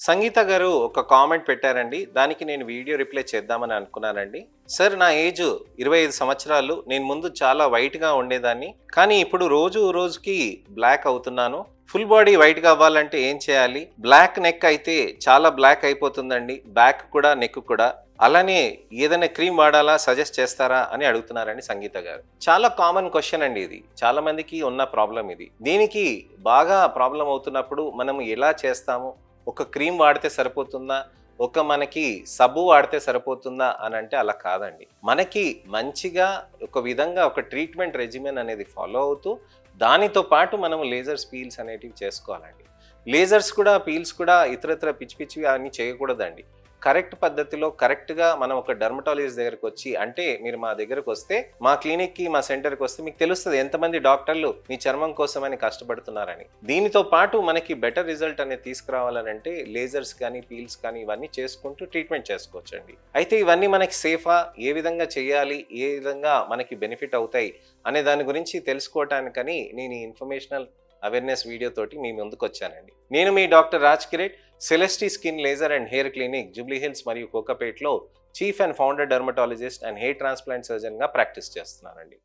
సంగీత గారు ఒక కామెంట్ పెట్టారండి. దానికి నేను వీడియో రిప్లై చేద్దామని అనుకున్నానండి. సార్ నా ఏజ్ 25 సంవత్సరాలు. నేను ముందు చాలా వైట్‌గా ఉండేదాన్ని. కానీ ఇప్పుడు రోజు రోజుకి బ్లాక్ అవుతున్నాను. ఫుల్ బాడీ వైట్‌గా అవ్వాలంటే ఏం చేయాలి? బ్లాక్ నెక్ అయితే చాలా బ్లాక్ అయిపోతుందండి. బ్యాక్ కూడా, నెక్ కూడా. అలానే ఏదైనా క్రీమ్ వాడాలా? సజెస్ట్ చేస్తారా? అని అడుగుతున్నారండి సంగీత గారు. చాలా కామన్ క్వెషన్ అండి ఇది. చాలా మందికి ఉన్న ప్రాబ్లమ్ ఇది. దీనికి బాగా ప్రాబ్లమ్ అవుతున్నప్పుడు మనం ఎలా చేస్తాము? ఒక క్రీమ్ వాడితే సరిపోతుందా? మనకి సబ్బు వాడితే సరిపోతుందా అనంటే అలా కాదండి. మనకి మంచిగా ఒక విధంగా ఒక ట్రీట్మెంట్ రెజిమెన్ అనేది ఫాలో అవుతూ, దానితో పాటు మనం లేజర్స్, పీల్స్ అనేటివి చేసుకోవాలండి. లేజర్స్ కూడా, పీల్స్ కూడా ఇతరితర పిచ్చి పిచ్చివి అన్నీ చేయకూడదండి. కరెక్ట్ పద్ధతిలో కరెక్ట్‌గా మనం ఒక డెర్మటాలజిస్ట్ దగ్గరకొచ్చి అంటే మీరు మా దగ్గరకొస్తే, మా క్లినిక్‌కి, మా సెంటర్‌కొస్తే మీకు తెలుస్తది ఎంతమంది డాక్టర్లు మీ చర్మం కోసమని కష్టపడుతున్నారని. దీనితో పాటు మనకి బెటర్ రిజల్ట్ అనేది తీసుకురావాలనంటే లేజర్స్ కానీ, పీల్స్ కానీ ఇవన్నీ చేసుకుంటూ ట్రీట్మెంట్ చేసుకోవచ్చండి. అయితే ఇవన్నీ మనకి సేఫా? ఏ విధంగా చేయాలి? ఏ విధంగా మనకి బెనిఫిట్ అవుతాయి? అనే దాని గురించి తెలుసుకోవటానికని నేను ఈ ఇన్ఫర్మేషనల్ అవేర్‌నెస్ వీడియో తోటి మీ ముందుకొచ్చానండి. నేను మీ doctor Raj Kireet, Celesty skin laser and hair clinic Jubilee Hills మరియు కోకాపేట్లో chief and founder dermatologist and hair transplant సర్జన్‌గా ప్రాక్టీస్ చేస్తున్నానండి.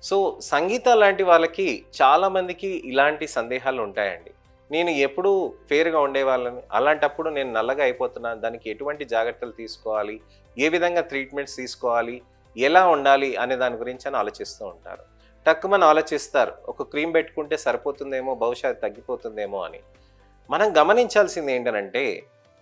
సో, సంగీత లాంటి వాళ్ళకి చాలా మందికి ఇలాంటి సందేహాలు ఉంటాయండి. నేను ఎప్పుడూ ఫెయిర్‌గా ఉండేవాళ్ళని. అలాంటప్పుడు నేను నల్లగా అయిపోతున్నాను. దానికి ఎటువంటి జాగ్రత్తలు తీసుకోవాలి? ఏ విధంగా ట్రీట్మెంట్స్ తీసుకోవాలి? ఎలా ఉండాలి? అనే దాని గురించని ఆలోచిస్తూ ఉంటారు. టక్కుమని ఆలోచిస్తారు. ఒక క్రీమ్ పెట్టుకుంటే సరిపోతుందేమో, బహుశా అది తగ్గిపోతుందేమో అని. మనం గమనించాల్సింది ఏంటనంటే,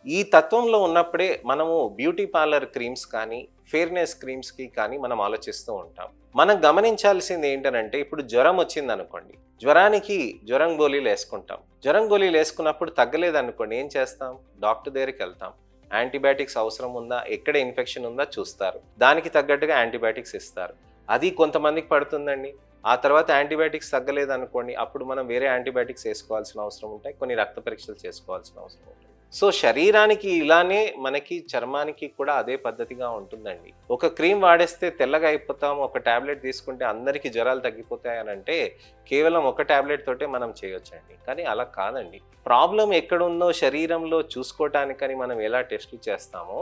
ఈ తత్వంలో ఉన్నప్పుడే మనము బ్యూటీ పార్లర్ క్రీమ్స్ కానీ, ఫెయిర్‌నెస్ క్రీమ్స్‌కి కానీ మనం ఆలోచిస్తూ ఉంటాం. మనం గమనించాల్సింది ఏంటనంటే, ఇప్పుడు జ్వరం వచ్చిందనుకోండి. జ్వరానికి జ్వరం గోళీలు యేసుకుంటాం. జ్వరం గోళీలు యేసుకున్నప్పుడు తగ్గలేదనుకోండి ఏం చేస్తాం? డాక్టర్ దగ్గరికెళ్తాం. యాంటీబయాటిక్స్ అవసరం ఉందా? ఎక్కడ ఇన్ఫెక్షన్ ఉందా చూస్తారు. దానికి తగ్గట్టుగా యాంటీబయాటిక్స్ ఇస్తారు. అది కొంతమందికి పడుతుందండి. ఆ తర్వాత యాంటీబయాటిక్స్ తగ్గలేదనుకోండి, అప్పుడు మనం వేరే యాంటీబయాటిక్స్ యేసుకోవాల్సిన అవసరం ఉంటాయి. కొన్ని రక్త పరీక్షలు చేసుకోవాల్సిన అవసరం ఉంటుంది. సో, శరీరానికి ఇలానే మనకి చర్మానికి కూడా అదే పద్ధతిగా ఉంటుందండి. ఒక క్రీమ్ వాడేస్తే తెల్లగా అయిపోతాం, ఒక టాబ్లెట్ తీసుకుంటే అందరికీ జ్వరాలు తగ్గిపోతాయనంటే కేవలం ఒక టాబ్లెట్ తోటే మనం చేయొచ్చండి. కానీ అలా కాదండి. ప్రాబ్లమ్ ఎక్కడుందో శరీరంలో చూసుకోవటానికని మనం ఎలా టెస్టులు చేస్తామో,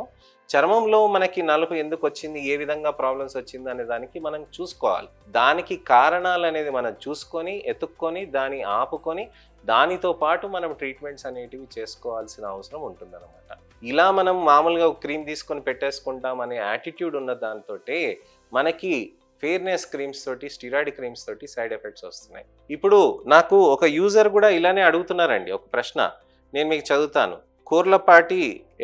చర్మంలో మనకి నలుపు ఎందుకొచ్చింది, ఏ విధంగా ప్రాబ్లమ్స్ వచ్చింది అనే దానికి మనం చూసుకోవాలి. దానికి కారణాలనేది మనం చూసుకొని, ఎతుక్కొని, దాన్ని ఆపుకొని, దానితో పాటు మనం ట్రీట్మెంట్స్ అనేటివి చేసుకోవాల్సిన అవసరం ఉంటుందన్నమాట. ఇలా మనం మామూలుగా ఒక క్రీమ్ తీసుకొని పెట్టేసుకుంటాం అనే యాటిట్యూడ్ ఉన్న దాంతోటే మనకి ఫెయిర్‌నెస్ క్రీమ్స్ తోటి, స్టెరాయిడ్ క్రీమ్స్ తోటి సైడ్ ఎఫెక్ట్స్ వస్తున్నాయి. ఇప్పుడు నాకు ఒక యూజర్ కూడా ఇలానే అడుగుతున్నారండి ఒక ప్రశ్న. నేను మీకు చదువుతాను. కోర్లపాటి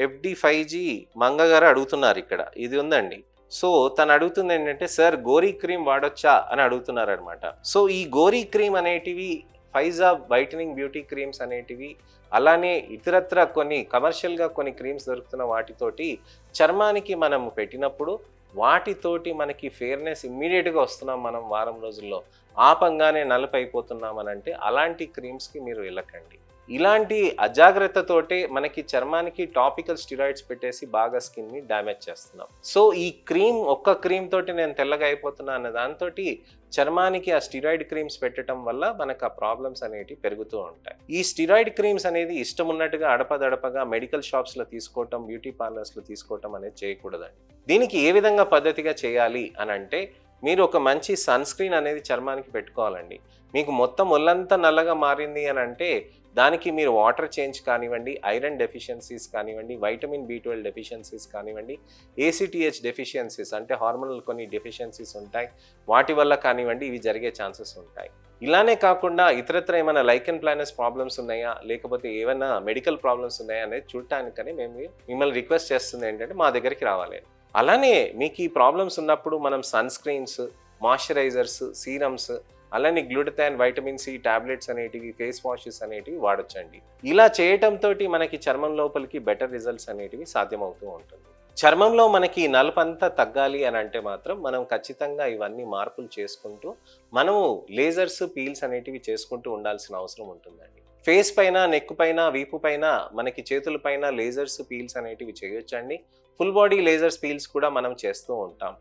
FD5G మంగ గారు అడుగుతున్నారు ఇక్కడ. ఇది ఉందండి. సో, తను అడుగుతుంది ఏంటంటే, సార్ గోరీ క్రీమ్ వాడొచ్చా అని అడుగుతున్నారనమాట. సో, ఈ గోరీ క్రీమ్ అనేటివి ఫైజా వైటనింగ్ బ్యూటీ క్రీమ్స్ అనేటివి అలానే ఇతరత్ర కొన్ని కమర్షియల్‌గా కొన్ని క్రీమ్స్ దొరుకుతున్న వాటితోటి చర్మానికి మనం పెట్టినప్పుడు వాటితోటి మనకి ఫెయిర్‌నెస్ ఇమ్మీడియేట్‌గా వస్తున్నాం మనం వారం రోజుల్లో. ఆపంగానే నలుపైపోతున్నామనంటే అలాంటి క్రీమ్స్‌కి మీరు వెళ్ళకండి. ఇలాంటి అజాగ్రత్తతోటే మనకి చర్మానికి టాపికల్ స్టెరాయిడ్స్ పెట్టేసి బాగా స్కిన్‌ని డ్యామేజ్ చేస్తున్నాం. సో, ఈ క్రీమ్ ఒక్క క్రీమ్ తోటి నేను తెల్లగా అయిపోతున్నా అన్న దాంతోటి చర్మానికి ఆ స్టెరాయిడ్ క్రీమ్స్ పెట్టడం వల్ల మనకు ఆ ప్రాబ్లమ్స్ అనేటివి పెరుగుతూ ఉంటాయి. ఈ స్టెరాయిడ్ క్రీమ్స్ అనేది ఇష్టం ఉన్నట్టుగా అడపదడపగా మెడికల్ షాప్స్‌లో తీసుకోవటం, బ్యూటీ పార్లర్స్‌లో తీసుకోవటం అనేది చేయకూడదండి. దీనికి ఏ విధంగా పద్ధతిగా చేయాలి అనంటే, మీరు ఒక మంచి సన్ స్క్రీన్ అనేది చర్మానికి పెట్టుకోవాలండి. మీకు మొత్తం ఒళ్ళంతా నల్లగా మారింది అనంటే దానికి మీరు వాటర్ చేంజ్ కానివ్వండి, ఐరన్ డెఫిషియన్సీస్ కానివ్వండి, వైటమిన్ B12 డెఫిషియన్సీస్ కానివ్వండి, ACTH డెఫిషియన్సీస్ అంటే హార్మోనల్ కొన్ని డెఫిషియన్సీస్ ఉంటాయి. వాటి వల్ల కానివ్వండి ఇవి జరిగే ఛాన్సెస్ ఉంటాయి. ఇలానే కాకుండా ఇతరత్ర ఏమైనా లైకెన్ ప్లానస్ ప్రాబ్లమ్స్ ఉన్నాయా? లేకపోతే ఏమైనా మెడికల్ ప్రాబ్లమ్స్ ఉన్నాయా? అనేది చూడటానికని మేము మిమ్మల్ని రిక్వెస్ట్ చేస్తుంది ఏంటంటే మా దగ్గరికి రావాలి. అలానే మీకు ఈ ప్రాబ్లమ్స్ ఉన్నప్పుడు మనం సన్ స్క్రీన్స్, మాయిశ్చరైజర్స్, సీరమ్స్ అలానే గ్లూటథియోన్, వైటమిన్ C టాబ్లెట్స్ అనేటివి, ఫేస్ వాషెస్ అనేటివి వాడొచ్చండి. ఇలా చేయటంతోటి మనకి చర్మం లోపలికి బెటర్ రిజల్ట్స్ అనేటివి సాధ్యమవుతూ ఉంటుంది. చర్మంలో మనకి నలుపంతా తగ్గాలి అని అంటే మాత్రం మనం ఖచ్చితంగా ఇవన్నీ మార్పులు చేసుకుంటూ మనము లేజర్స్, పీల్స్ అనేటివి చేసుకుంటూ ఉండాల్సిన అవసరం ఉంటుందండి. ఫేస్ పైన, నెక్ పైన, వీపు పైన, మనకి చేతుల పైన లేజర్స్, పీల్స్ అనేటివి చేయొచ్చండి. ఫుల్ బాడీ లేజర్ పీల్స్ కూడా మనం చేస్తూ ఉంటాం.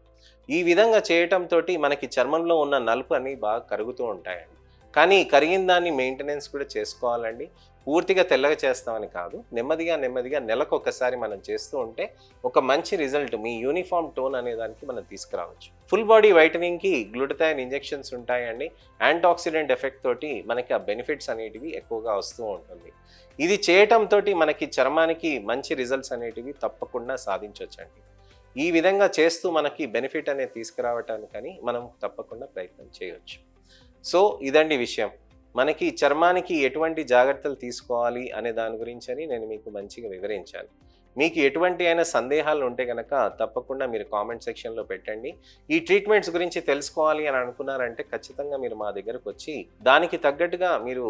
ఈ విధంగా చేయటంతో మనకి చర్మంలో ఉన్న నలుపు అని బాగా కరుగుతూ ఉంటాయండి. కానీ కరిగిన దాన్ని మెయింటెనెన్స్ కూడా చేసుకోవాలండి. పూర్తిగా తెల్లగా చేస్తామని కాదు, నెమ్మదిగా నెలకొకసారి మనం చేస్తూ ఉంటే ఒక మంచి రిజల్ట్, మీ యూనిఫామ్ టోన్ అనే దానికి మనం తీసుకురావచ్చు. ఫుల్ బాడీ వైటనింగ్కి గ్లూటథైన్ ఇంజెక్షన్స్ ఉంటాయండి. యాంటాక్సిడెంట్ ఎఫెక్ట్ తోటి మనకి ఆ బెనిఫిట్స్ అనేటివి ఎక్కువగా వస్తూ ఉంటుంది. ఇది చేయటంతో మనకి చర్మానికి మంచి రిజల్ట్స్ అనేటివి తప్పకుండా సాధించవచ్చండి. ఈ విధంగా చేస్తూ మనకి బెనిఫిట్ అనేది తీసుకురావటానికని మనం తప్పకుండా ప్రయత్నం చేయవచ్చు. సో ఇదండి విషయం. మనకి చర్మానికి ఎటువంటి జాగ్రత్తలు తీసుకోవాలి అనే దాని గురించి నేను మీకు మంచిగా వివరించాను. మీకు ఎటువంటి అయినా సందేహాలు ఉంటే కనుక తప్పకుండా మీరు కామెంట్ సెక్షన్లో పెట్టండి. ఈ ట్రీట్మెంట్స్ గురించి తెలుసుకోవాలి అని అనుకున్నారంటే ఖచ్చితంగా మీరు మా దగ్గరకు వచ్చి దానికి తగ్గట్టుగా మీరు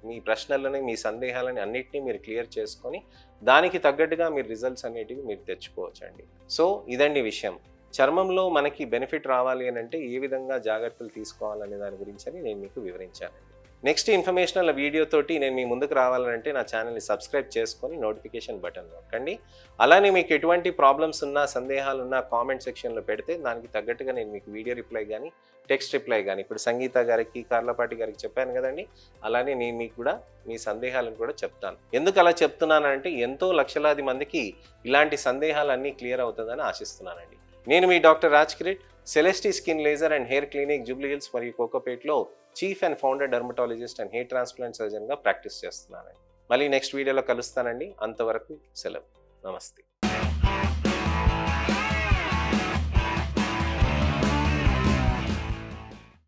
మీ ప్రశ్నలని, మీ సందేహాలని అన్నిటినీ మీరు క్లియర్ చేసుకొని దానికి తగ్గట్టుగా మీరు రిజల్ట్స్ అనేటివి మీరు తెచ్చుకోవచ్చండి. సో ఇదండి విషయం. చర్మంలో మనకి బెనిఫిట్ రావాలి అని అంటే ఏ విధంగా జాగ్రత్తలు తీసుకోవాలనే దాని గురించి నేను మీకు వివరించానండి. నెక్స్ట్ ఇన్ఫర్మేషనల్ వీడియోతోటి నేను మీ ముందుకు రావాలంటే నా ఛానల్ని సబ్స్క్రైబ్ చేసుకొని నోటిఫికేషన్ బటన్ నొక్కండి. అలానే మీకు ఎటువంటి ప్రాబ్లమ్స్ ఉన్నా, సందేహాలు ఉన్నా కామెంట్ సెక్షన్లో పెడితే దానికి తగ్గట్టుగా నేను మీకు వీడియో రిప్లై కానీ, టెక్స్ట్ రిప్లై కానీ, ఇప్పుడు సంగీత గారికి, కార్లపాటి గారికి చెప్పాను కదండి, అలానే నేను మీకు కూడా మీ సందేహాలను కూడా చెప్తాను. ఎందుకు అలా చెప్తున్నానంటే ఎంతో లక్షలాది మందికి ఇలాంటి సందేహాలన్నీ క్లియర్ అవుతుందని ఆశిస్తున్నానండి. నేను మీ doctor Raj Kireet, Celesty skin laser and hair clinic, Jubilee Hills మరియు కోకోపేట్లో chief and founder dermatologist and hair transplant సర్జన్గా ప్రాక్టీస్ చేస్తున్నానండి. మళ్ళీ నెక్స్ట్ వీడియోలో కలుస్తానండి. అంతవరకు సెలవు. నమస్తే.